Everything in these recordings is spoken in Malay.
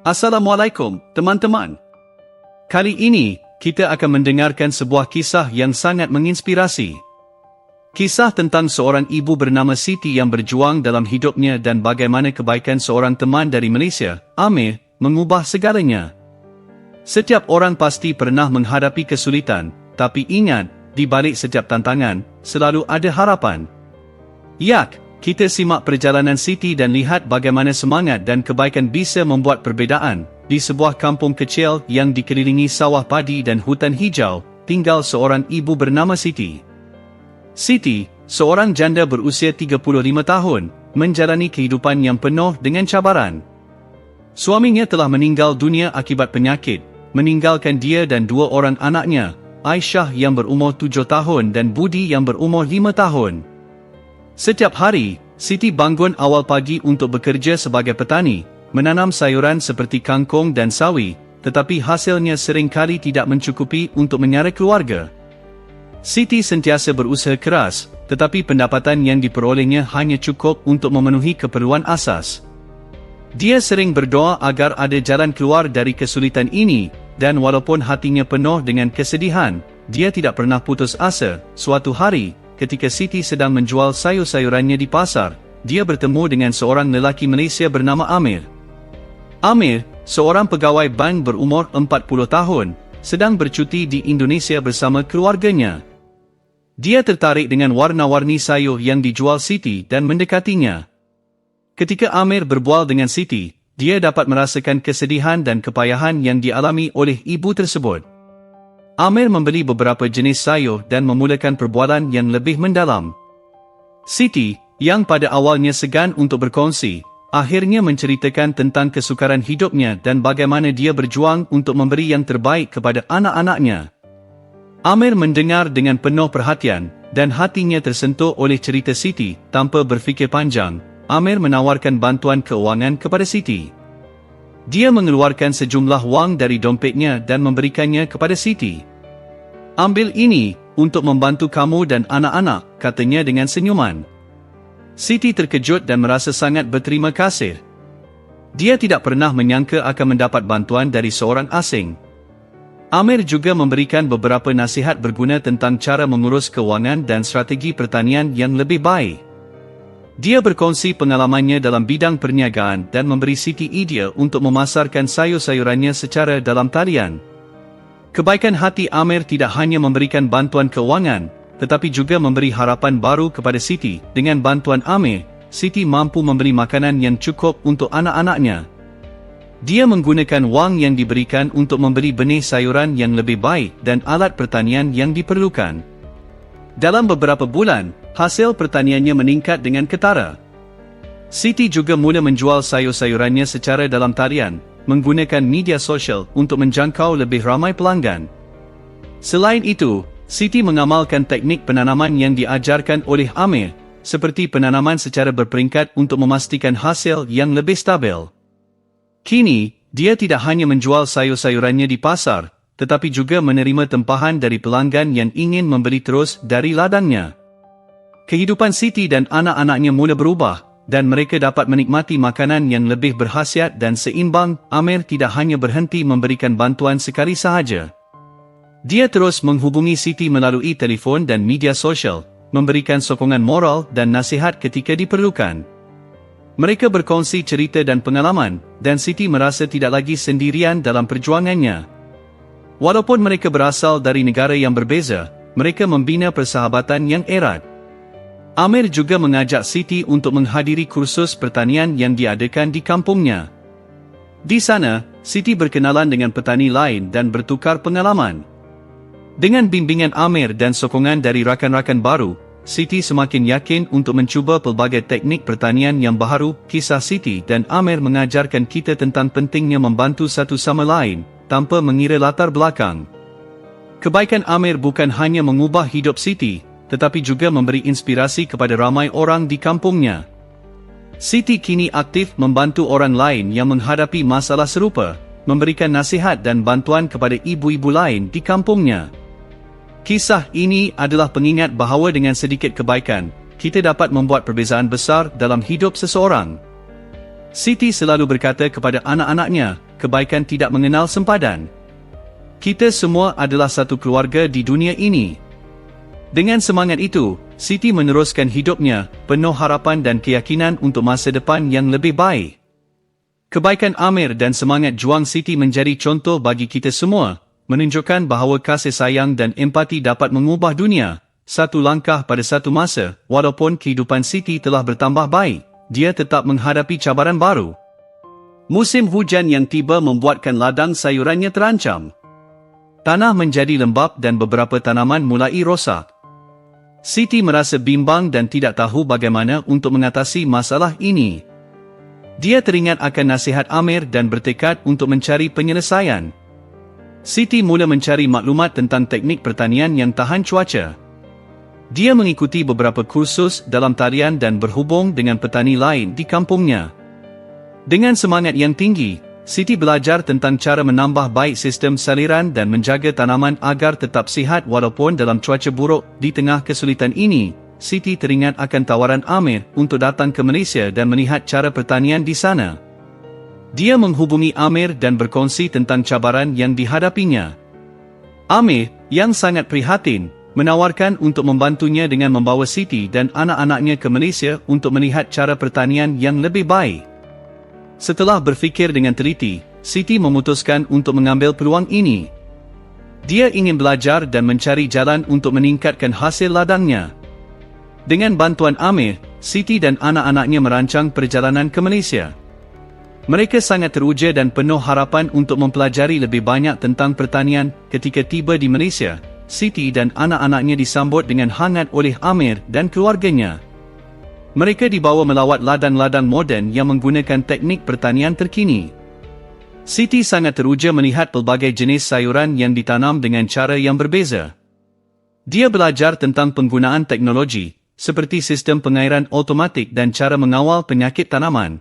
Assalamualaikum, teman-teman. Kali ini, kita akan mendengarkan sebuah kisah yang sangat menginspirasi. Kisah tentang seorang ibu bernama Siti yang berjuang dalam hidupnya dan bagaimana kebaikan seorang teman dari Malaysia, Amir, mengubah segalanya. Setiap orang pasti pernah menghadapi kesulitan, tapi ingat, di balik setiap tantangan, selalu ada harapan. Yak, kita simak perjalanan Siti dan lihat bagaimana semangat dan kebaikan bisa membuat perbezaan. Di sebuah kampung kecil yang dikelilingi sawah padi dan hutan hijau, tinggal seorang ibu bernama Siti. Siti, seorang janda berusia 35 tahun, menjalani kehidupan yang penuh dengan cabaran. Suaminya telah meninggal dunia akibat penyakit, meninggalkan dia dan dua orang anaknya, Aisyah yang berumur 7 tahun dan Budi yang berumur 5 tahun. Setiap hari, Siti bangun awal pagi untuk bekerja sebagai petani, menanam sayuran seperti kangkung dan sawi, tetapi hasilnya seringkali tidak mencukupi untuk menyara keluarga. Siti sentiasa berusaha keras, tetapi pendapatan yang diperolehnya hanya cukup untuk memenuhi keperluan asas. Dia sering berdoa agar ada jalan keluar dari kesulitan ini, dan walaupun hatinya penuh dengan kesedihan, dia tidak pernah putus asa. Suatu hari, ketika Siti sedang menjual sayur-sayurannya di pasar, dia bertemu dengan seorang lelaki Malaysia bernama Amir. Amir, seorang pegawai bank berumur 40 tahun, sedang bercuti di Indonesia bersama keluarganya. Dia tertarik dengan warna-warni sayur yang dijual Siti dan mendekatinya. Ketika Amir berbual dengan Siti, dia dapat merasakan kesedihan dan kepayahan yang dialami oleh ibu tersebut. Amir membeli beberapa jenis sayur dan memulakan perbualan yang lebih mendalam. Siti, yang pada awalnya segan untuk berkongsi, akhirnya menceritakan tentang kesukaran hidupnya dan bagaimana dia berjuang untuk memberi yang terbaik kepada anak-anaknya. Amir mendengar dengan penuh perhatian, dan hatinya tersentuh oleh cerita Siti. Tanpa berfikir panjang, Amir menawarkan bantuan keuangan kepada Siti. Dia mengeluarkan sejumlah wang dari dompetnya dan memberikannya kepada Siti. "Ambil ini, untuk membantu kamu dan anak-anak," katanya dengan senyuman. Siti terkejut dan merasa sangat berterima kasih. Dia tidak pernah menyangka akan mendapat bantuan dari seorang asing. Amir juga memberikan beberapa nasihat berguna tentang cara mengurus keuangan dan strategi pertanian yang lebih baik. Dia berkongsi pengalamannya dalam bidang perniagaan dan memberi Siti idea untuk memasarkan sayur-sayurannya secara dalam talian. Kebaikan hati Amir tidak hanya memberikan bantuan keuangan, tetapi juga memberi harapan baru kepada Siti. Dengan bantuan Amir, Siti mampu membeli makanan yang cukup untuk anak-anaknya. Dia menggunakan wang yang diberikan untuk membeli benih sayuran yang lebih baik dan alat pertanian yang diperlukan. Dalam beberapa bulan, hasil pertaniannya meningkat dengan ketara. Siti juga mula menjual sayur-sayurannya secara dalam talian, menggunakan media sosial untuk menjangkau lebih ramai pelanggan. Selain itu, Siti mengamalkan teknik penanaman yang diajarkan oleh Amir, seperti penanaman secara berperingkat untuk memastikan hasil yang lebih stabil. Kini, dia tidak hanya menjual sayur-sayurannya di pasar, tetapi juga menerima tempahan dari pelanggan yang ingin membeli terus dari ladangnya. Kehidupan Siti dan anak-anaknya mula berubah, dan mereka dapat menikmati makanan yang lebih berkhasiat dan seimbang. Amir tidak hanya berhenti memberikan bantuan sekali sahaja. Dia terus menghubungi Siti melalui telefon dan media sosial, memberikan sokongan moral dan nasihat ketika diperlukan. Mereka berkongsi cerita dan pengalaman, dan Siti merasa tidak lagi sendirian dalam perjuangannya. Walaupun mereka berasal dari negara yang berbeza, mereka membina persahabatan yang erat. Amir juga mengajak Siti untuk menghadiri kursus pertanian yang diadakan di kampungnya. Di sana, Siti berkenalan dengan petani lain dan bertukar pengalaman. Dengan bimbingan Amir dan sokongan dari rakan-rakan baru, Siti semakin yakin untuk mencuba pelbagai teknik pertanian yang baharu. Kisah Siti dan Amir mengajarkan kita tentang pentingnya membantu satu sama lain, tanpa mengira latar belakang. Kebaikan Amir bukan hanya mengubah hidup Siti, tetapi juga memberi inspirasi kepada ramai orang di kampungnya. Siti kini aktif membantu orang lain yang menghadapi masalah serupa, memberikan nasihat dan bantuan kepada ibu-ibu lain di kampungnya. Kisah ini adalah pengingat bahawa dengan sedikit kebaikan, kita dapat membuat perbezaan besar dalam hidup seseorang. Siti selalu berkata kepada anak-anaknya, kebaikan tidak mengenal sempadan. Kita semua adalah satu keluarga di dunia ini. Dengan semangat itu, Siti meneruskan hidupnya, penuh harapan dan keyakinan untuk masa depan yang lebih baik. Kebaikan Amir dan semangat juang Siti menjadi contoh bagi kita semua, menunjukkan bahawa kasih sayang dan empati dapat mengubah dunia, satu langkah pada satu masa. Walaupun kehidupan Siti telah bertambah baik, dia tetap menghadapi cabaran baru. Musim hujan yang tiba membuatkan ladang sayurannya terancam. Tanah menjadi lembap dan beberapa tanaman mulai rosak. Siti merasa bimbang dan tidak tahu bagaimana untuk mengatasi masalah ini. Dia teringat akan nasihat Amir dan bertekad untuk mencari penyelesaian. Siti mula mencari maklumat tentang teknik pertanian yang tahan cuaca. Dia mengikuti beberapa kursus dalam talian dan berhubung dengan petani lain di kampungnya. Dengan semangat yang tinggi, Siti belajar tentang cara menambah baik sistem saliran dan menjaga tanaman agar tetap sihat walaupun dalam cuaca buruk. Di tengah kesulitan ini, Siti teringat akan tawaran Amir untuk datang ke Malaysia dan melihat cara pertanian di sana. Dia menghubungi Amir dan berkongsi tentang cabaran yang dihadapinya. Amir, yang sangat prihatin, menawarkan untuk membantunya dengan membawa Siti dan anak-anaknya ke Malaysia untuk melihat cara pertanian yang lebih baik. Setelah berfikir dengan teliti, Siti memutuskan untuk mengambil peluang ini. Dia ingin belajar dan mencari jalan untuk meningkatkan hasil ladangnya. Dengan bantuan Amir, Siti dan anak-anaknya merancang perjalanan ke Malaysia. Mereka sangat teruja dan penuh harapan untuk mempelajari lebih banyak tentang pertanian. Ketika tiba di Malaysia, Siti dan anak-anaknya disambut dengan hangat oleh Amir dan keluarganya. Mereka dibawa melawat ladang-ladang moden yang menggunakan teknik pertanian terkini. Siti sangat teruja melihat pelbagai jenis sayuran yang ditanam dengan cara yang berbeza. Dia belajar tentang penggunaan teknologi, seperti sistem pengairan automatik dan cara mengawal penyakit tanaman.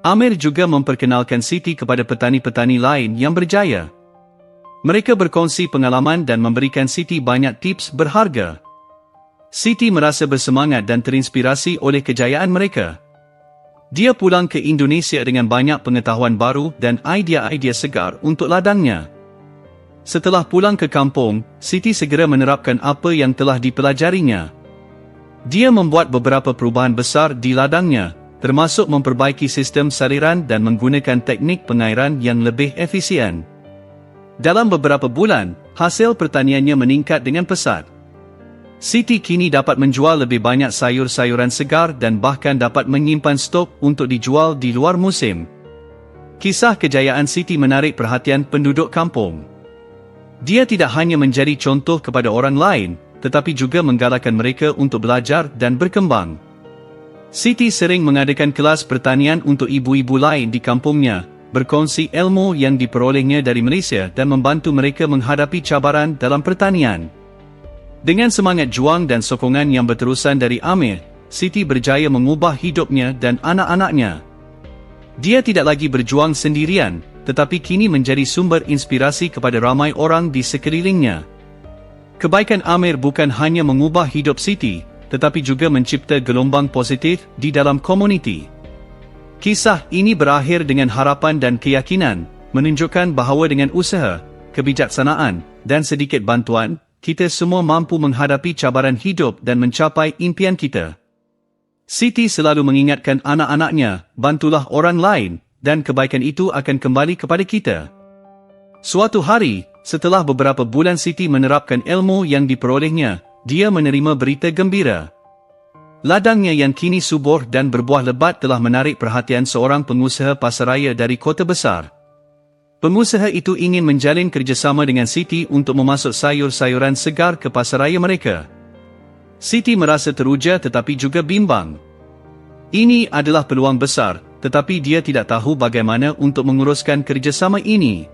Amir juga memperkenalkan Siti kepada petani-petani lain yang berjaya. Mereka berkongsi pengalaman dan memberikan Siti banyak tips berharga. Siti merasa bersemangat dan terinspirasi oleh kejayaan mereka. Dia pulang ke Indonesia dengan banyak pengetahuan baru dan idea-idea segar untuk ladangnya. Setelah pulang ke kampung, Siti segera menerapkan apa yang telah dipelajarinya. Dia membuat beberapa perubahan besar di ladangnya, termasuk memperbaiki sistem saliran dan menggunakan teknik pengairan yang lebih efisien. Dalam beberapa bulan, hasil pertaniannya meningkat dengan pesat. Siti kini dapat menjual lebih banyak sayur-sayuran segar dan bahkan dapat menyimpan stok untuk dijual di luar musim. Kisah kejayaan Siti menarik perhatian penduduk kampung. Dia tidak hanya menjadi contoh kepada orang lain, tetapi juga menggalakkan mereka untuk belajar dan berkembang. Siti sering mengadakan kelas pertanian untuk ibu-ibu lain di kampungnya, berkongsi ilmu yang diperolehnya dari Malaysia dan membantu mereka menghadapi cabaran dalam pertanian. Dengan semangat juang dan sokongan yang berterusan dari Amir, Siti berjaya mengubah hidupnya dan anak-anaknya. Dia tidak lagi berjuang sendirian, tetapi kini menjadi sumber inspirasi kepada ramai orang di sekelilingnya. Kebaikan Amir bukan hanya mengubah hidup Siti, tetapi juga mencipta gelombang positif di dalam komuniti. Kisah ini berakhir dengan harapan dan keyakinan, menunjukkan bahawa dengan usaha, kebijaksanaan, dan sedikit bantuan, kita semua mampu menghadapi cabaran hidup dan mencapai impian kita. Siti selalu mengingatkan anak-anaknya, bantulah orang lain, dan kebaikan itu akan kembali kepada kita. Suatu hari, setelah beberapa bulan Siti menerapkan ilmu yang diperolehnya, dia menerima berita gembira. Ladangnya yang kini subur dan berbuah lebat telah menarik perhatian seorang pengusaha pasaraya dari kota besar. Pengusaha itu ingin menjalin kerjasama dengan Siti untuk memasuk sayur-sayuran segar ke pasaraya mereka. Siti merasa teruja tetapi juga bimbang. Ini adalah peluang besar, tetapi dia tidak tahu bagaimana untuk menguruskan kerjasama ini.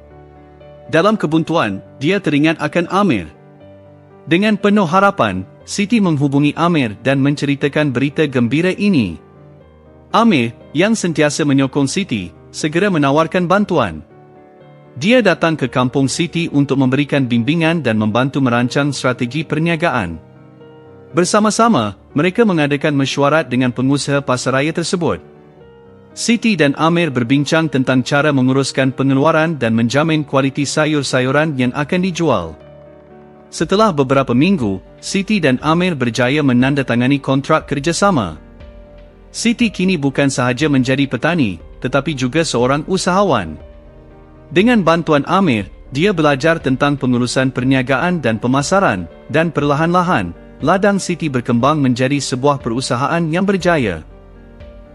Dalam kebuntuan, dia teringat akan Amir. Dengan penuh harapan, Siti menghubungi Amir dan menceritakan berita gembira ini. Amir, yang sentiasa menyokong Siti, segera menawarkan bantuan. Dia datang ke kampung Siti untuk memberikan bimbingan dan membantu merancang strategi perniagaan. Bersama-sama, mereka mengadakan mesyuarat dengan pengusaha pasaraya tersebut. Siti dan Amir berbincang tentang cara menguruskan pengeluaran dan menjamin kualiti sayur-sayuran yang akan dijual. Setelah beberapa minggu, Siti dan Amir berjaya menandatangani kontrak kerjasama. Siti kini bukan sahaja menjadi petani, tetapi juga seorang usahawan. Dengan bantuan Amir, dia belajar tentang pengurusan perniagaan dan pemasaran, dan perlahan-lahan, ladang Siti berkembang menjadi sebuah perusahaan yang berjaya.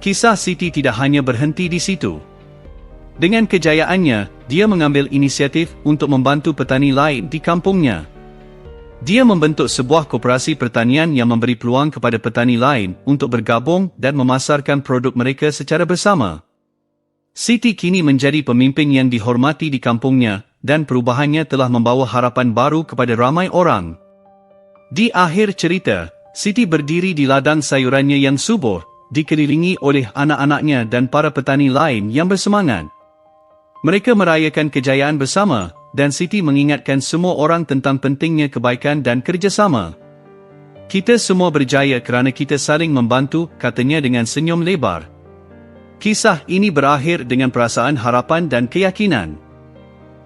Kisah Siti tidak hanya berhenti di situ. Dengan kejayaannya, dia mengambil inisiatif untuk membantu petani lain di kampungnya. Dia membentuk sebuah koperasi pertanian yang memberi peluang kepada petani lain untuk bergabung dan memasarkan produk mereka secara bersama. Siti kini menjadi pemimpin yang dihormati di kampungnya, dan perubahannya telah membawa harapan baru kepada ramai orang. Di akhir cerita, Siti berdiri di ladang sayurannya yang subur, dikelilingi oleh anak-anaknya dan para petani lain yang bersemangat. Mereka merayakan kejayaan bersama, dan Siti mengingatkan semua orang tentang pentingnya kebaikan dan kerjasama. Kita semua berjaya kerana kita saling membantu, katanya dengan senyum lebar. Kisah ini berakhir dengan perasaan harapan dan keyakinan.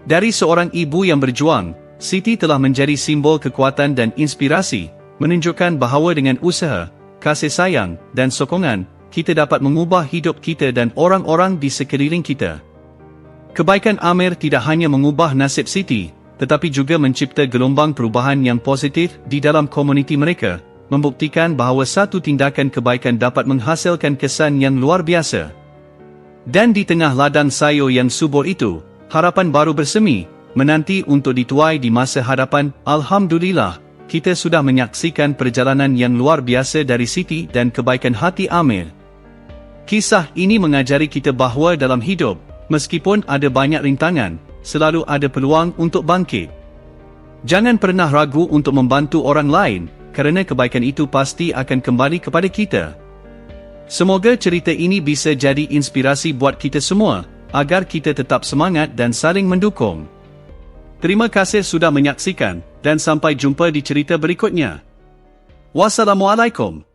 Dari seorang ibu yang berjuang, Siti telah menjadi simbol kekuatan dan inspirasi, menunjukkan bahawa dengan usaha, kasih sayang, dan sokongan, kita dapat mengubah hidup kita dan orang-orang di sekeliling kita. Kebaikan Amir tidak hanya mengubah nasib Siti, tetapi juga mencipta gelombang perubahan yang positif di dalam komuniti mereka, membuktikan bahawa satu tindakan kebaikan dapat menghasilkan kesan yang luar biasa. Dan di tengah ladang sayur yang subur itu, harapan baru bersemi, menanti untuk dituai di masa hadapan. Alhamdulillah, kita sudah menyaksikan perjalanan yang luar biasa dari Siti dan kebaikan hati Amir. Kisah ini mengajari kita bahawa dalam hidup, meskipun ada banyak rintangan, selalu ada peluang untuk bangkit. Jangan pernah ragu untuk membantu orang lain, kerana kebaikan itu pasti akan kembali kepada kita. Semoga cerita ini bisa jadi inspirasi buat kita semua, agar kita tetap semangat dan saling mendukung. Terima kasih sudah menyaksikan, dan sampai jumpa di cerita berikutnya. Wassalamualaikum.